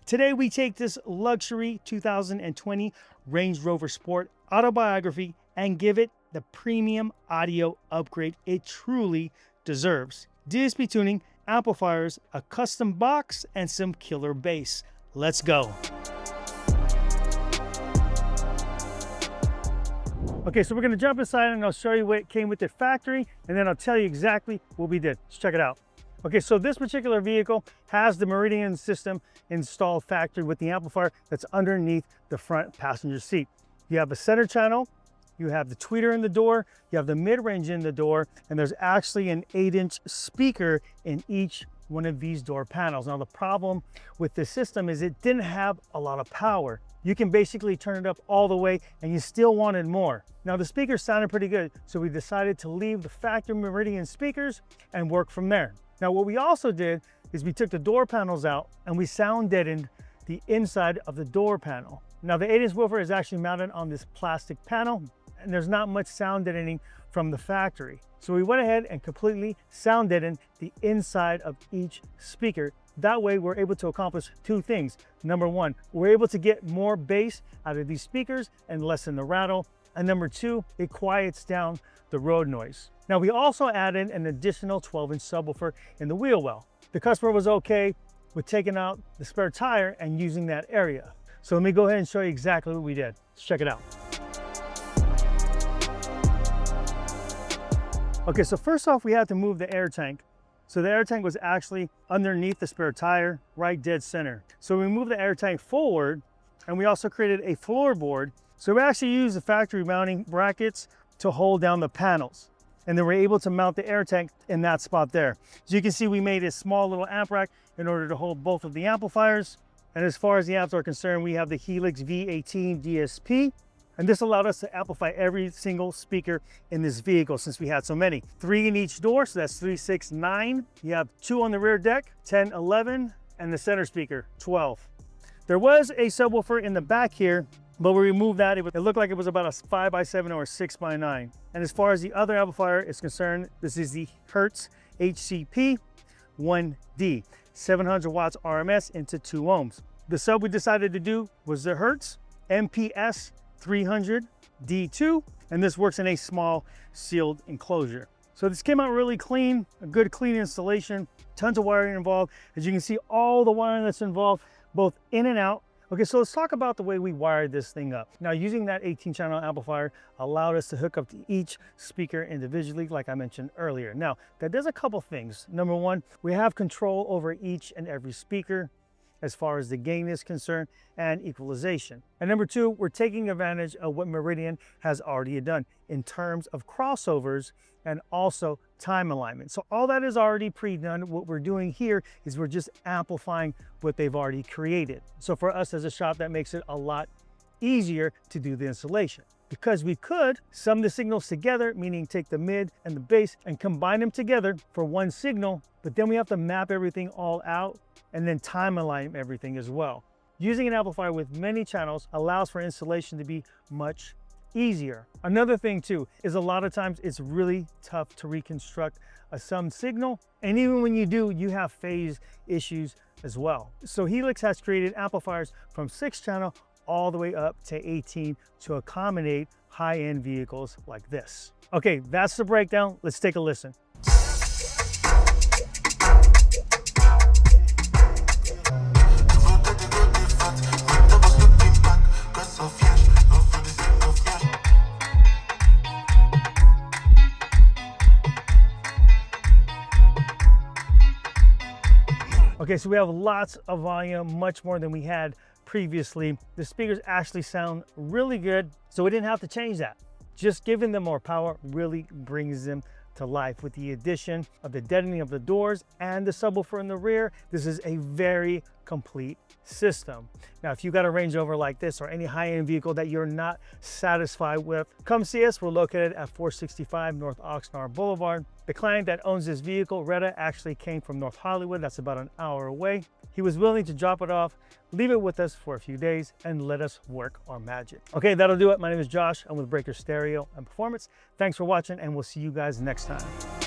Today we take this luxury 2020 Range Rover Sport autobiography and give it the premium audio upgrade it truly deserves. DSP tuning, amplifiers, a custom box, and some killer bass. Let's go. Okay, so we're gonna jump inside and I'll show you what came with the factory, and then I'll tell you exactly what we did. Let's check it out. Okay, so this particular vehicle has the Meridian system installed factory with the amplifier that's underneath the front passenger seat. You have a center channel, you have the tweeter in the door, you have the mid-range in the door, and there's actually an 8-inch speaker in each one of these door panels. Now the problem with this system is it didn't have a lot of power. You can basically turn it up all the way and you still wanted more. Now the speakers sounded pretty good, so we decided to leave the factory Meridian speakers and work from there. Now what we also did is we took the door panels out and we sound deadened the inside of the door panel. Now the 8-inch woofer is actually mounted on this plastic panel and there's not much sound deadening from the factory. So we went ahead and completely sound deadened the inside of each speaker. That way we're able to accomplish two things. Number one, we're able to get more bass out of these speakers and lessen the rattle. And number two, it quiets down the road noise. Now we also added an additional 12-inch subwoofer in the wheel well. The customer was okay with taking out the spare tire and using that area. So let me go ahead and show you exactly what we did. Let's check it out. Okay, so first off, we had to move the air tank. So the air tank was actually underneath the spare tire, right dead center. So we moved the air tank forward, and we also created a floorboard. So we actually used the factory mounting brackets to hold down the panels. And then we're able to mount the air tank in that spot there. So you can see we made a small little amp rack in order to hold both of the amplifiers. And as far as the amps are concerned, we have the Helix V18 DSP. And this allowed us to amplify every single speaker in this vehicle since we had so many. 3 in each door, so that's 3, 6, 9. You have 2 on the rear deck, 10, 11, and the center speaker, 12. There was a subwoofer in the back here, but we removed that. It looked like it was about a 5x7 or a 6x9. And as far as the other amplifier is concerned, this is the Hertz HCP1D, 700 watts RMS into 2 ohms. The sub we decided to do was the Hertz MPS 300 D2, and this works in a small sealed enclosure. So this came out really clean, a good clean installation, tons of wiring involved. As you can see, all the wiring that's involved, both in and out. Okay, so let's talk about the way we wired this thing up. Now, using that 18-channel amplifier allowed us to hook up to each speaker individually, like I mentioned earlier. Now, that does a couple things. Number one, we have control over each and every speaker as far as the gain is concerned and equalization. And number two, we're taking advantage of what Meridian has already done in terms of crossovers and also time alignment. So all that is already pre-done. What we're doing here is we're just amplifying what they've already created. So for us as a shop, that makes it a lot easier to do the installation. Because we could sum the signals together, meaning take the mid and the bass and combine them together for one signal, but then we have to map everything all out and then time align everything as well. Using an amplifier with many channels allows for installation to be much easier. Another thing too is a lot of times it's really tough to reconstruct a sum signal, and even when you do, you have phase issues as well. So Helix has created amplifiers from 6-channel all the way up to 18 to accommodate high-end vehicles like this. Okay, that's the breakdown. Let's take a listen. Okay, so we have lots of volume, much more than we had previously. The speakers actually sound really good, so we didn't have to change that. Just giving them more power really brings them to life. With the addition of the deadening of the doors and the subwoofer in the rear, this is a very complete system. Now, if you got a Range Rover like this or any high-end vehicle that you're not satisfied with, come see us. We're located at 465 North Oxnard Boulevard. The client that owns this vehicle, Retta, actually came from North Hollywood. That's about an hour away. He was willing to drop it off, leave it with us for a few days, and let us work our magic. Okay, that'll do it. My name is Josh. I'm with Breaker Stereo and Performance. Thanks for watching, and we'll see you guys next time.